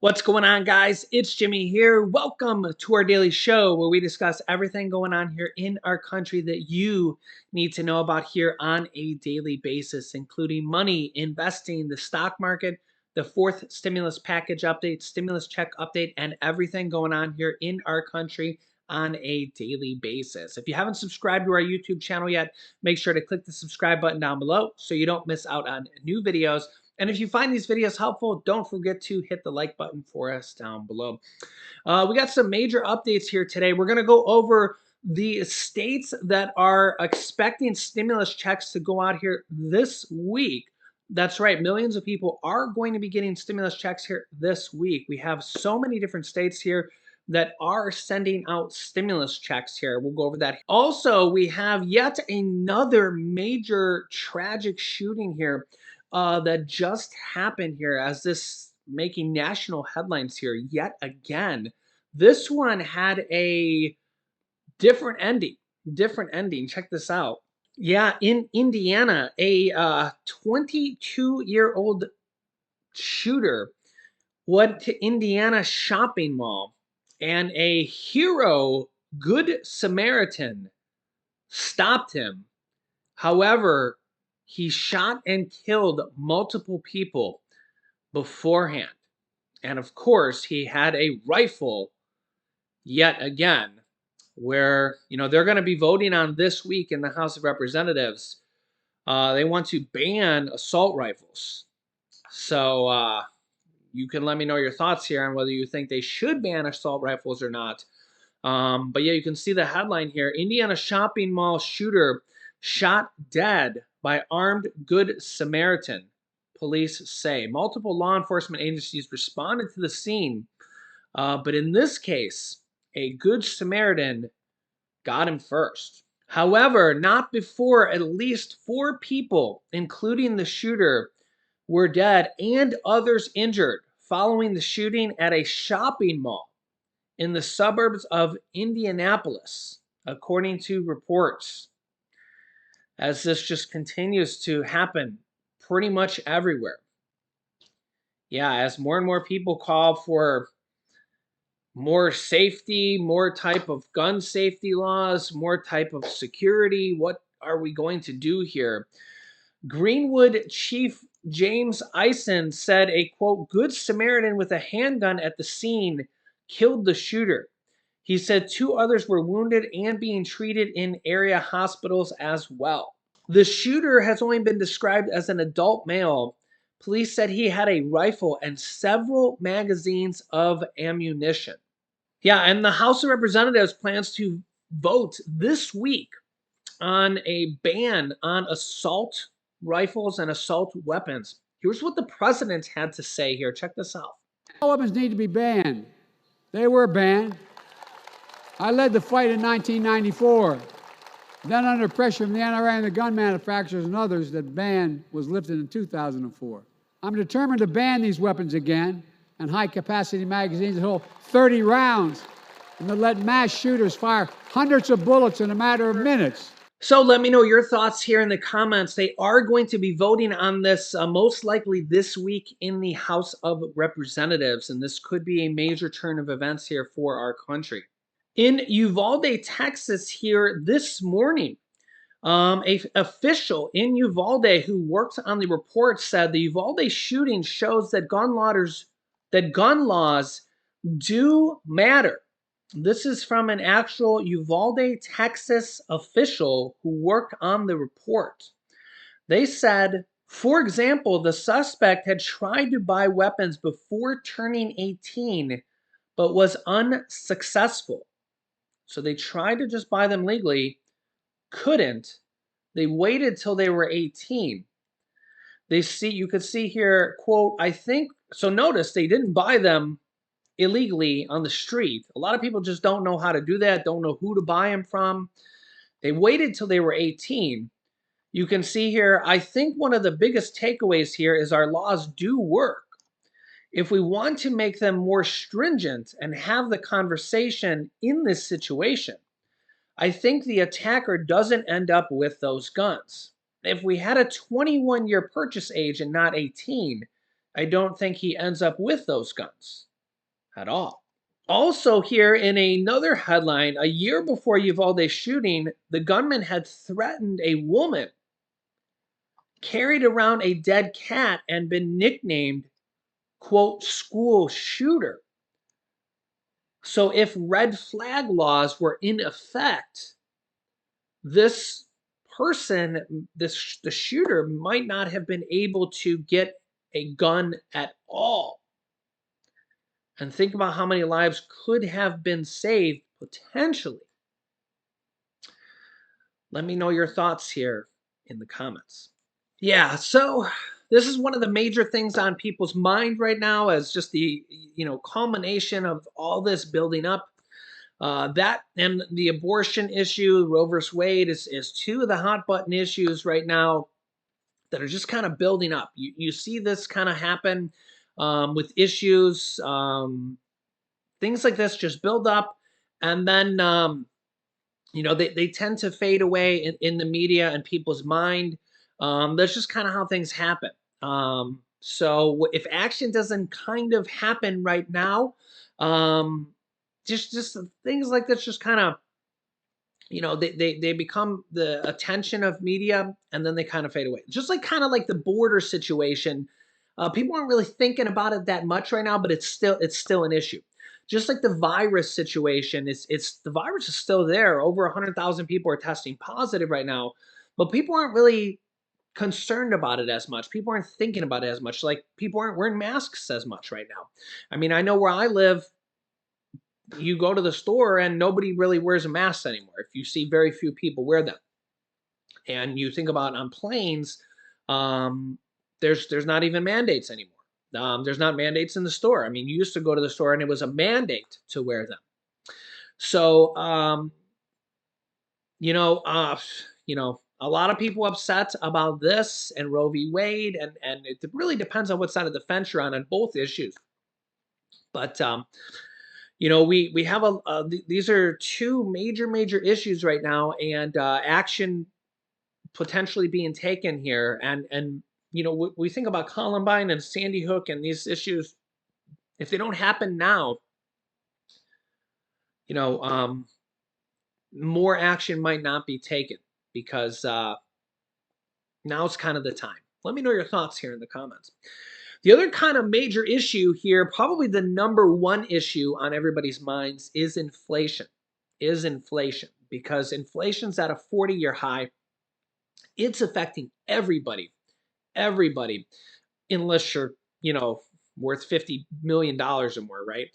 What's going on, guys? It's Jimmy here. Welcome to our daily show where we discuss everything going on here in our country that you need to know about here on a daily basis, including money, investing, the stock market, the fourth stimulus package update, stimulus check update, and everything going on here in our country on a daily basis. If you haven't subscribed to our YouTube channel yet, make sure to click the subscribe button down below so you don't miss out on new videos. And if you find these videos helpful, don't forget to hit the like button for us down below. We got some major updates here today. We're going to go over the states that are expecting stimulus checks to go out here this week. That's right, millions of people are going to be getting stimulus checks here this week. We have so many different states here that are sending out stimulus checks here. We'll go over that. Also, we have yet another major tragic shooting here that just happened here as this making national headlines here yet again. This one had a different ending. Different ending. Check this out. Yeah, in Indiana, a 22-year-old shooter went to Indiana shopping mall, and a hero, Good Samaritan, stopped him. However, he shot and killed multiple people beforehand. And of course, he had a rifle yet again, where, they're going to be voting on this week in the House of Representatives. They want to ban assault rifles. So you can let me know your thoughts here on whether you think they should ban assault rifles or not. But yeah, you can see the headline here. Indiana shopping mall shooter shot dead by armed Good Samaritan, police say. Multiple law enforcement agencies responded to the scene, but in this case, a Good Samaritan got him first. However, not before at least 4 people, including the shooter, were dead and others injured following the shooting at a shopping mall in the suburbs of Indianapolis, according to reports, as this just continues to happen pretty much everywhere. Yeah, as more and more people call for more safety, more type of gun safety laws, more type of security, what are we going to do here? Greenwood Chief James Eisen said a, quote, Good Samaritan with a handgun at the scene killed the shooter. He said 2 others were wounded and being treated in area hospitals as well. The shooter has only been described as an adult male. Police said he had a rifle and several magazines of ammunition. Yeah, and the House of Representatives plans to vote this week on a ban on assault rifles and assault weapons. Here's what the president had to say here. Check this out. Weapons need to be banned. They were banned. I led the fight in 1994. Then, under pressure from the NRA and the gun manufacturers and others, that ban was lifted in 2004. I'm determined to ban these weapons again and high-capacity magazines that hold 30 rounds and that let mass shooters fire hundreds of bullets in a matter of minutes. So let me know your thoughts here in the comments. They are going to be voting on this most likely this week in the House of Representatives, and this could be a major turn of events here for our country. In Uvalde, Texas here this morning, a official in Uvalde who worked on the report said the Uvalde shooting shows that gun laws do matter. This is from an actual Uvalde, Texas official who worked on the report. They said, for example, the suspect had tried to buy weapons before turning 18, but was unsuccessful. So they tried to just buy them legally, couldn't. They waited till they were 18. You could see here, quote, I think, so notice they didn't buy them illegally on the street. A lot of people just don't know how to do that, don't know who to buy them from. They waited till they were 18. You can see here, I think one of the biggest takeaways here is our laws do work. If we want to make them more stringent and have the conversation in this situation, I think the attacker doesn't end up with those guns. If we had a 21-year purchase age and not 18, I don't think he ends up with those guns at all. Also, here in another headline, a year before Uvalde shooting, the gunman had threatened a woman, carried around a dead cat, and been nicknamed, quote, school shooter. So if red flag laws were in effect, this person, the shooter, might not have been able to get a gun at all. And think about how many lives could have been saved potentially. Let me know your thoughts here in the comments. Yeah, so this is one of the major things on people's mind right now, as just the culmination of all this building up. That and the abortion issue, Roe versus Wade, is two of the hot button issues right now that are just kind of building up. You see this kind of happen with issues, things like this just build up, and then they tend to fade away in the media and people's mind. That's just kind of how things happen. So if action doesn't kind of happen right now, um, just things like this just kind of they become the attention of media, and then they kind of fade away, just like kind of like the border situation. People aren't really thinking about it that much right now, but it's still an issue, just like the virus situation. It's the virus is still there. Over 100,000 people are testing positive right now, but people aren't really concerned about it as much. People aren't thinking about it as much. Like, people aren't wearing masks as much right now. I mean, I know where I live, you go to the store and nobody really wears a mask anymore. If you see, very few people wear them. And you think about on planes, um, there's not even mandates anymore. There's not mandates in the store. I mean, you used to go to the store and it was a mandate to wear them. So, you know, uh, a lot of people upset about this and Roe v. Wade, and it really depends on what side of the fence you're on both issues. But we have these are two major issues right now, and action potentially being taken here. And we think about Columbine and Sandy Hook and these issues. If they don't happen now, you know, um, more action might not be taken, because now's kind of the time. Let me know your thoughts here in the comments. The other kind of major issue here, probably the number one issue on everybody's minds, is inflation. Because inflation's at a 40-year high. It's affecting everybody, unless you're, worth $50 million or more, right?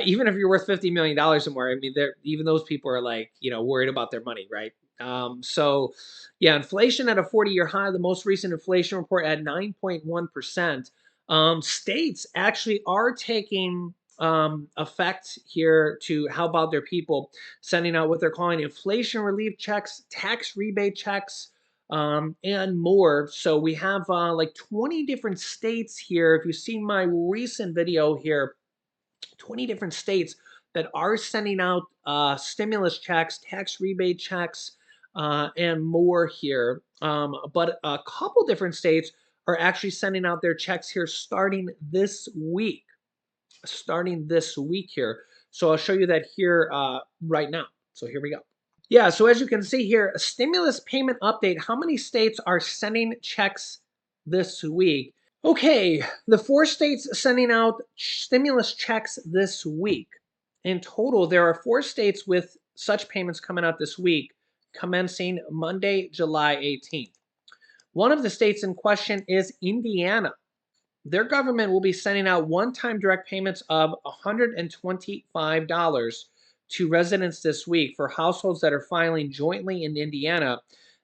Even if you're worth $50 million or more, I mean, even those people are like, worried about their money, right? So, yeah, inflation at a 40-year high. The most recent inflation report at 9.1%. States actually are taking effect here to help out their people, sending out what they're calling inflation relief checks, tax rebate checks, and more. So we have like 20 different states here. If you've seen my recent video here, 20 different states that are sending out stimulus checks, tax rebate checks, and more here. But a couple different states are actually sending out their checks here starting this week. Here. So I'll show you that here right now. So here we go. Yeah, so as you can see here, a stimulus payment update. How many states are sending checks this week? Okay, the 4 states sending out stimulus checks this week. In total, there are 4 states with such payments coming out this week, commencing Monday, July 18th. One of the states in question is Indiana. Their government will be sending out one-time direct payments of $125 to residents this week. For households that are filing jointly in Indiana,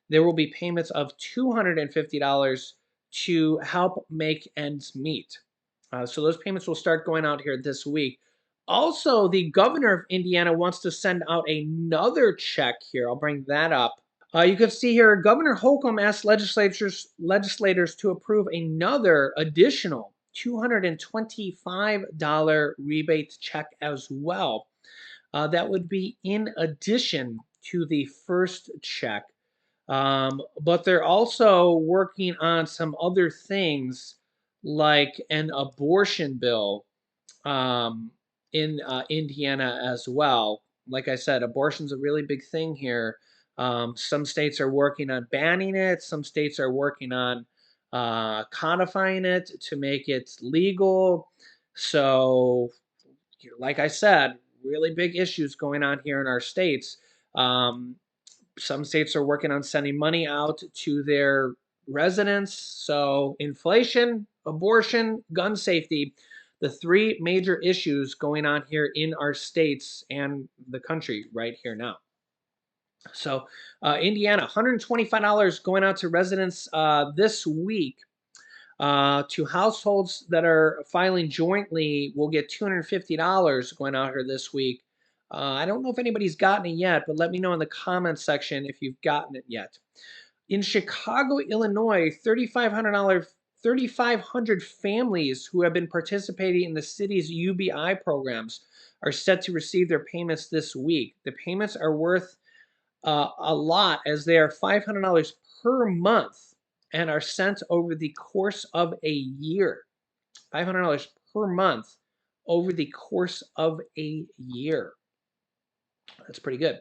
there will be payments of $250 to help make ends meet. So those payments will start going out here this week. Also, the governor of Indiana wants to send out another check here. I'll bring that up. You can see here, Governor Holcomb asked legislators to approve another additional $225 rebate check as well. That would be in addition to the first check. But they're also working on some other things like an abortion bill in Indiana as well. Like I said, abortion's a really big thing here. Some states are working on banning it. Some states are working on codifying it to make it legal. So, like I said, really big issues going on here in our states. Um, some states are working on sending money out to their residents. So, inflation, abortion, gun safety, the three major issues going on here in our states and the country right here now. So, Indiana, $125 going out to residents this week. To households that are filing jointly, will get $250 going out here this week. I don't know if anybody's gotten it yet, but let me know in the comments section if you've gotten it yet. In Chicago, Illinois, $3,500 families who have been participating in the city's UBI programs are set to receive their payments this week. The payments are worth a lot, as they are $500 per month and are sent over the course of a year. $500 per month over the course of a year. That's pretty good.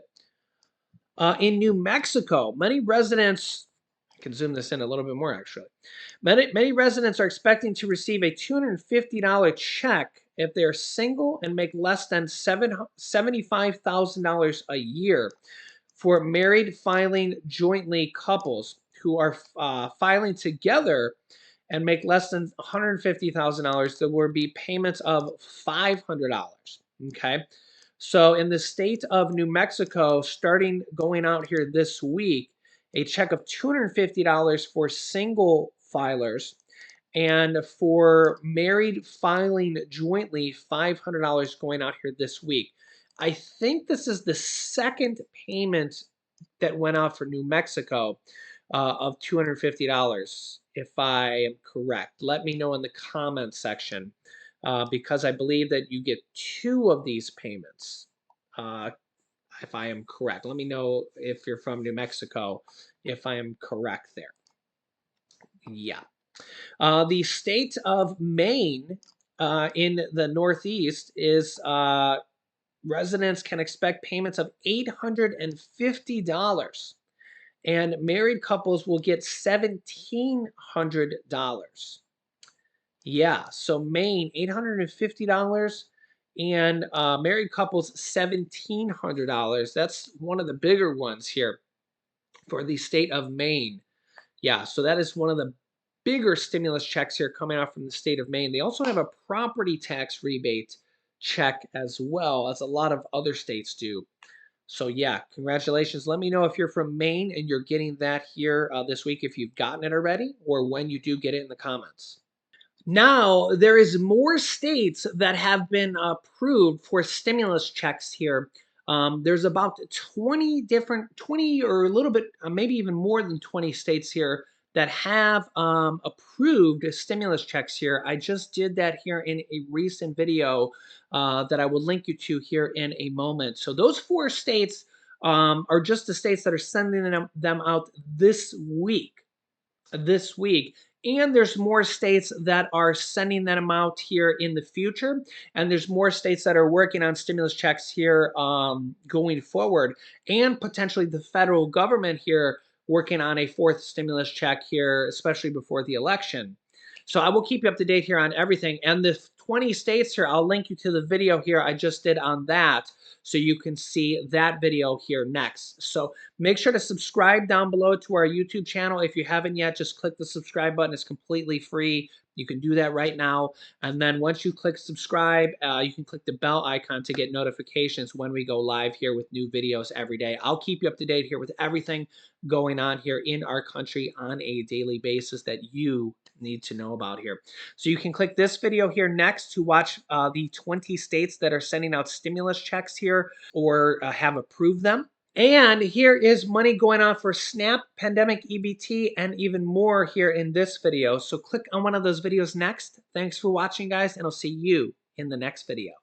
In New Mexico, many residents, I can zoom this in a little bit more actually. Many residents are expecting to receive a $250 check if they are single and make less than $75,000 a year. For married filing jointly couples who are filing together and make less than $150,000, there will be payments of $500. Okay. So in the state of New Mexico, starting going out here this week, a check of $250 for single filers, and for married filing jointly, $500 going out here this week. I think this is the second payment that went out for New Mexico of $250, if I am correct. Let me know in the comments section, because I believe that you get two of these payments, if I am correct. Let me know if you're from New Mexico, if I am correct there. Yeah. The state of Maine in the Northeast is residents can expect payments of $850, and married couples will get $1,700. Yeah, so Maine, $850, and married couples, $1,700. That's one of the bigger ones here for the state of Maine. Yeah, so that is one of the bigger stimulus checks here coming out from the state of Maine. They also have a property tax rebate check as well, as a lot of other states do. So yeah, congratulations. Let me know if you're from Maine and you're getting that here this week, if you've gotten it already, or when you do get it in the comments. Now, there is more states that have been approved for stimulus checks here. There's about 20 or a little bit, maybe even more than 20 states here that have approved stimulus checks here. I just did that here in a recent video that I will link you to here in a moment. So those 4 states are just the states that are sending them out this week. And there's more states that are sending them out here in the future, and there's more states that are working on stimulus checks here going forward, and potentially the federal government here working on a 4th stimulus check here, especially before the election. So I will keep you up to date here on everything, and the 20 states here, I'll link you to the video here I just did on that, so you can see that video here next. So make sure to subscribe down below to our YouTube channel. If you haven't yet, just click the subscribe button. It's completely free. You can do that right now. And then once you click subscribe, you can click the bell icon to get notifications when we go live here with new videos every day. I'll keep you up to date here with everything going on here in our country on a daily basis that you need to know about here. So you can click this video here next to watch the 20 states that are sending out stimulus checks here or have approved them. And here is money going on for SNAP, pandemic EBT, and even more here in this video. So click on one of those videos next. Thanks for watching, guys, and I'll see you in the next video.